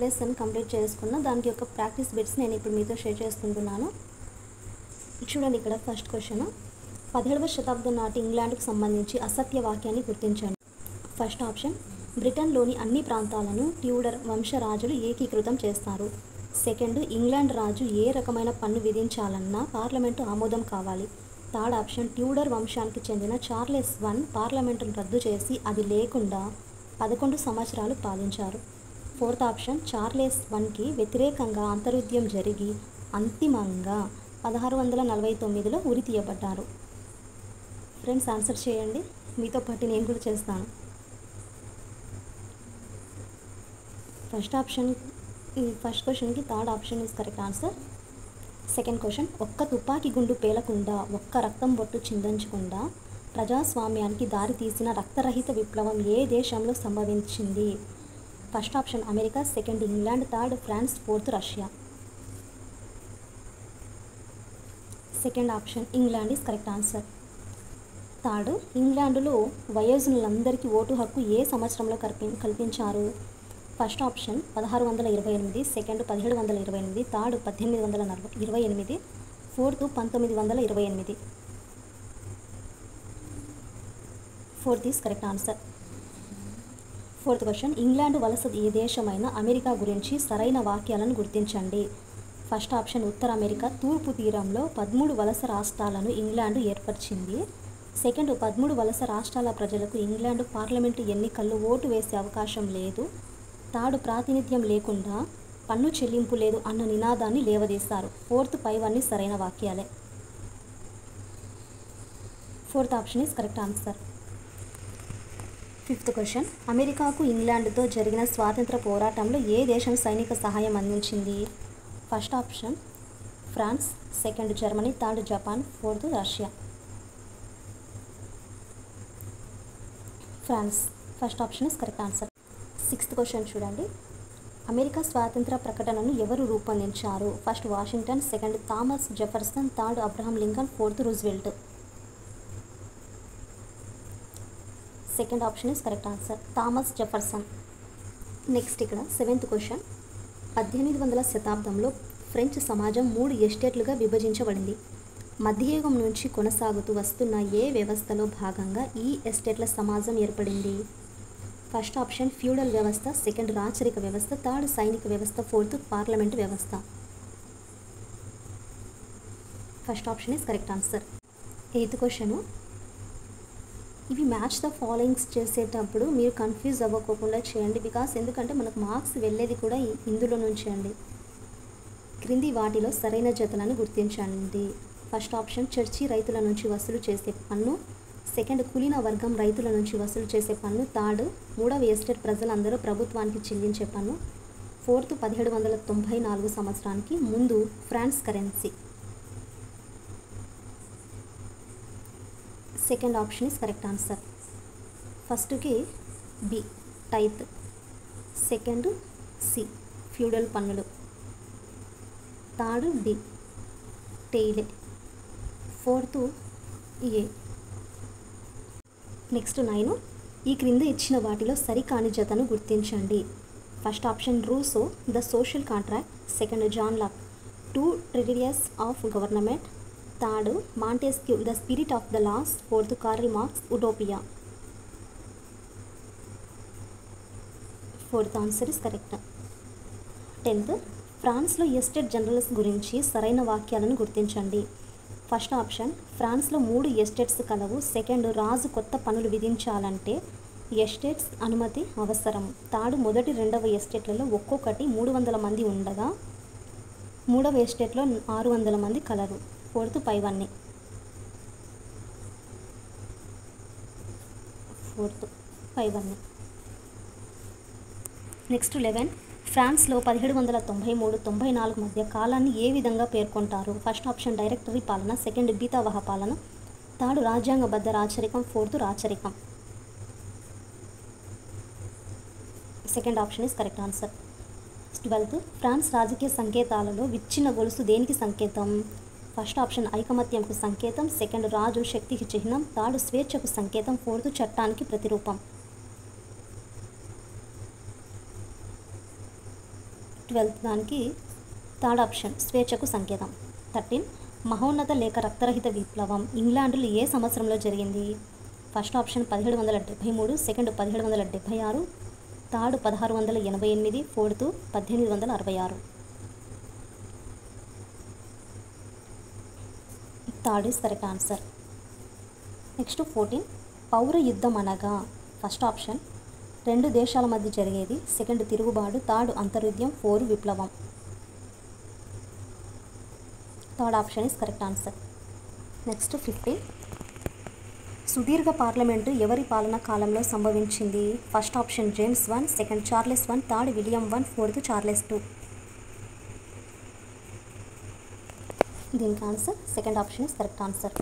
Lesson complete చేసుకున్న దానికి యొక్క ప్రాక్టీస్ బిట్స్ నేను ఇప్పుడు మీతో షేర్ చేసుకుంటున్నాను. చూడండి, ఇక్కడ ఫస్ట్ క్వశ్చన్, 17వ శతాబ్దం నాటి ఇంగ్లాండ్కు సంబంధించి అసత్య వాక్యాన్ని గుర్తించండి. ఫస్ట్ ఆప్షన్, బ్రిటన్లోని అన్ని ప్రాంతాలను ట్యూడర్ వంశరాజులు ఏకీకృతం చేస్తారు. సెకండ్, ఇంగ్లాండ్ రాజు ఏ రకమైన పన్ను విధించాలన్నా పార్లమెంటు ఆమోదం కావాలి. థర్డ్ ఆప్షన్, ట్యూడర్ వంశానికి చెందిన చార్లెస్ I పార్లమెంటును రద్దు చేసి అది లేకుండా 11 సంవత్సరాలు పాలించారు. ఫోర్త్ ఆప్షన్, చార్లెస్ Iకి వ్యతిరేకంగా అంతర్యుద్ధం జరిగి అంతిమంగా 1649లో ఉరి తీయబడ్డారు. ఫ్రెండ్స్, ఆన్సర్ చేయండి, మీతో పాటు నేను కూడా చేస్తాను. ఫస్ట్ క్వశ్చన్కి third option is correct answer. Second question, ఒక్క తుపాకీ గుండు పేలకుండా, ఒక్క రక్తం బొట్టు చిందించకుండా ప్రజాస్వామ్యానికి దారి తీసిన రక్తరహిత విప్లవం ఏ దేశంలో సంభవించింది? First option America, second England, third France, fourth Russia. Second option England is correct answer. Third, ఇంగ్లాండులో వయోజనులందరికీ ఓటు హక్కు ఏ సంవత్సరంలో కల్పించారు? First option 1628, second 1728, third 1828, fourth 1928. Fourth is correct answer. Fourth question, England వలస ఏ దేశమైన అమెరికా గురించి సరైన వాక్యాలను గుర్తించండి. ఫస్ట్ ఆప్షన్, ఉత్తర అమెరికా తూర్పు తీరంలో 13 వలస రాష్ట్రాలను ఇంగ్లాండు ఏర్పరిచింది. సెకండ్, 13 వలస రాష్ట్రాల ప్రజలకు ఇంగ్లాండు పార్లమెంటు ఎన్నికల్లో ఓటు వేసే అవకాశం లేదు. థర్డ్, ప్రాతినిధ్యం లేకుండా పన్ను చెల్లింపు లేదు అన్న నినాదాన్ని లేవదీస్తారు. ఫోర్త్, పైవన్నీ సరైన వాక్యాలే. Fourth option is correct answer. Fifth question, అమెరికాకు ఇంగ్లాండ్తో జరిగిన స్వాతంత్ర పోరాటంలో ఏ దేశం సైనిక సహాయం అందించింది? First option France, second Germany, third Japan, fourth Russia. France. First option is correct answer. Sixth question చూడండి, అమెరికా స్వాతంత్ర ప్రకటనను ఎవరు రూపొందించారు? First Washington, second Thomas Jefferson, third Abraham Lincoln, fourth Roosevelt. Second option is correct answer, Thomas Jefferson. Next ఇక్కడ seventh question, 1800వ శతాబ్దంలో French సమాజం 3 ఎస్టేట్లుగా విభజించబడింది. మధ్యయుగం నుంచి కొనసాగుతూ వస్తున్న ఏ వ్యవస్థలో భాగంగా ఈ ఎస్టేట్ల సమాజం ఏర్పడింది? ఫస్ట్ ఆప్షన్ ఫ్యూడల్ వ్యవస్థ, సెకండ్ రాచరిక వ్యవస్థ, థర్డ్ సైనిక వ్యవస్థ, ఫోర్త్ పార్లమెంటు వ్యవస్థ. First option is correct answer. Eighth question, ఇవి మ్యాచ్ ద ఫాలోయింగ్స్ చేసేటప్పుడు మీరు కన్ఫ్యూజ్ అవ్వకోకుండా చేయండి, ఎందుకంటే మనకు మార్క్స్ వెళ్ళేది కూడా ఇందులో నుంచి అండి. క్రింది వాటిలో సరైన జతలను గుర్తించండి. ఫస్ట్ ఆప్షన్ చర్చి రైతుల నుంచి వసూలు చేసే పన్ను, సెకండ్ కులీన వర్గం రైతుల నుంచి వసూలు చేసే పన్ను, థర్డ్ 3వ ఎస్టేట్ ప్రజలందరూ ప్రభుత్వానికి చెల్లించే పన్ను, ఫోర్త్ 1794 సంవత్సరానికి ముందు France currency. Second option is correct answer. ఫస్ట్కి B tithe, second C feudal పన్నులు, third D taille, fourth A. Next 9, ఈ క్రింద ఇచ్చిన వాటిలో సరికాని జతను గుర్తించండి. First option Rousseau, the social contract, second John Locke, 2 treatises of government, third Montesquieu, the spirit of the laws, fourth Karl Marx, Utopia. Fourth answer is correct. 10th, ఫ్రాన్స్లో estate generals గురించి సరైన వాక్యాలను గుర్తించండి. ఫస్ట్ ఆప్షన్, ఫ్రాన్స్లో 3 estates కలవు. Second, రాజు కొత్త పన్నులు విధించాలంటే estates అనుమతి అవసరం. థర్డ్, మొదటి 2వ ఎస్టేట్లలో ఒక్కొక్కటి 300 మంది ఉండగా 3వ ఎస్టేట్లో 600 మంది కలరు. ఫోర్త్ పైవన్నీ. ఫోర్త్ పైవన్నీ. నెక్స్ట్ 11, ఫ్రాన్స్లో 1793-94 మధ్య కాలాన్ని ఏ విధంగా పేర్కొంటారు? ఫస్ట్ ఆప్షన్ డైరెక్టరీ పాలన, సెకండ్ బీతావహ పాలన, థర్డ్ రాజ్యాంగబద్ధ రాచరికం, ఫోర్త్ రాచరికం. Second option is correct answer. 12, France రాజకీయ సంకేతాలలో విచ్ఛిన్న గొలుసు దేనికి సంకేతం? ఫస్ట్ ఆప్షన్ ఐకమత్యంకు సంకేతం, సెకండ్ రాజు శక్తికి చిహ్నం, థర్డ్ స్వేచ్ఛకు సంకేతం, ఫోర్త్ చట్టానికి ప్రతిరూపం. 12th దానికి థర్డ్ ఆప్షన్ స్వేచ్ఛకు సంకేతం. 13 మహోన్నత లేక రక్తరహిత విప్లవం ఇంగ్లాండ్లో ఏ సంవత్సరంలో జరిగింది? First option 1773, second 1776, third 1688, fourth 1866. Third is correct answer. Next 14 పౌర యుద్ధం అనగా? ఫస్ట్ ఆప్షన్ 2 దేశాల మధ్య జరిగేది, సెకండ్ తిరుగుబాటు, థర్డ్ అంతర్యుద్ధం, ఫోర్త్ విప్లవం. Third option is correct answer. Next 15 సుదీర్ఘ పార్లమెంటు ఎవరి పాలనా కాలంలో సంభవించింది? First option James 1, second Charles 1, third William 1, fourth Charles 2. దీనికి answer second option is correct answer.